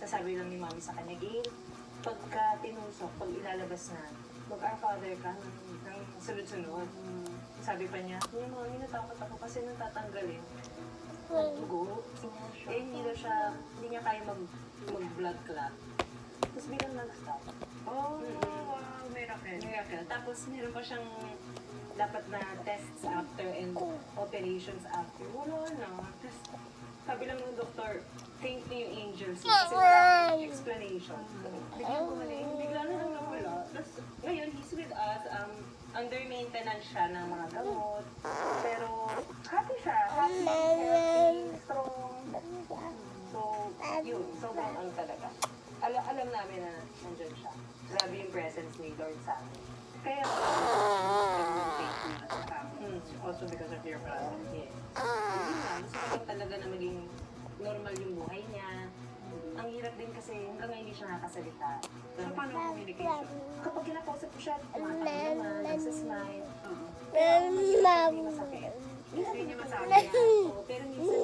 sabi lang ni Mami sa kanya, Gail, pagka tinusok, pag ilalabas na, mag-our father ka ng sunod-sunod. Sabi pa niya, Mami, natakot ako kasi nung tatanggalin, ng dugo. Eh, hindi niya kaya mag-blood clot. Tapos biglang nag-stop. Oh, wow, miracle. Miracle. Tapos meron pa siyang dapat na tests after and operations after. Wala na. Tapos sabi lang ng doktor, thank you yung angels. Kasi wala explanation. Biglang gumaling. Bigla na lang nawala. Tapos ngayon, he's with us. Under maintenance siya ng mga gamot. Pero happy siya. Happy, healthy, strong. So, yun. Sobrang ano talaga. Alam namin na nandyan siya. Grabe yung presence ni Lord sa amin. Kaya, Also because of your brother. yes. Yun nga, gusto ko lang talaga na maging normal yung buhay niya. Ang hirap din kasi hanggang ngayon hindi siya nakasalita. So, paano ang communication? Kapag kinakausap ko siya, tumatawag naman, nagsasmile. Mama. Masakit. Hindi niya masabi. Oo, pero minsan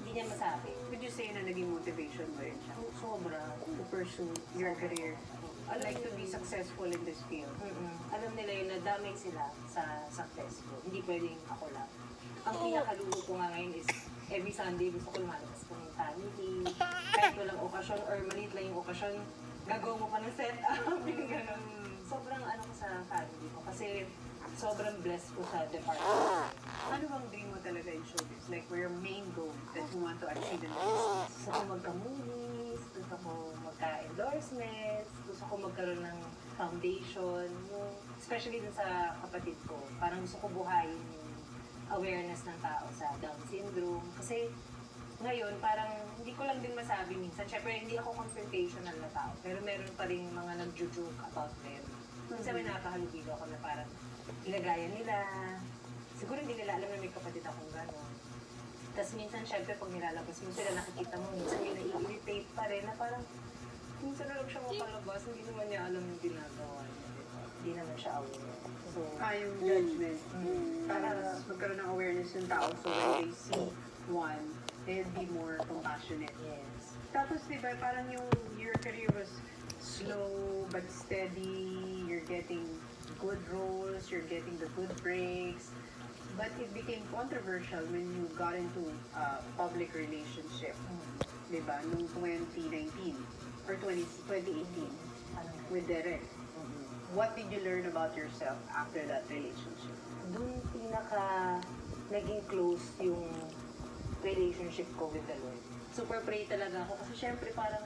hindi niya masabi. Would you say na naging motivation mo rin siya Sobra. to pursue your career? Like to be successful in this field? Alam nila yun na damay sila sa success ko. Hindi pwedeng ako lang. Ang pinakalulo ko nga ngayon is every Sunday gusto ko lumalabas ko ng family. Kahit walang okasyon or maliit lang yung okasyon, gagawa mo pa ng setup. Yung ganun. Sobrang ano ko sa family ko. Kasi sobrang blessed ko sa department. Ano bang dream mo talaga in showbiz? Like, where your main goal that you want to achieve in business? Gusto ko magka-movies, gusto ko magka-endorsements, gusto ko magkaroon ng foundation, yung, especially dun sa kapatid ko. Parang gusto ko buhayin yung awareness ng tao sa Down syndrome. Kasi ngayon, parang hindi ko lang din masabi minsan. Siyempre, hindi ako confrontational na tao, pero meron pa rin mga nag-joke about them. Minsan may nakakahalubilo ako na parang ginagaya nila. Siguro hindi nila alam na may kapatid akong gano'n. Tapos minsan, syempre, pag nilalabas mo sila, nakikita mo, minsan may nai-irritate pa rin na parang, minsan na lang siya mapalabas, hindi naman niya alam yung ginagawa niya. Diba? Hindi naman siya aware. So, Yung judgment. Para magkaroon ng awareness yung tao so when they see one, they'll be more compassionate. yes. Tapos, di ba, parang your career was slow but steady, you're getting good roles, you're getting the good breaks, but it became controversial when you got into a public relationship, di ba, noong 2019 or 2018 with Derek. What did you learn about yourself after that relationship? Doon naging close yung relationship ko with the Lord. Super pray talaga ako kasi syempre parang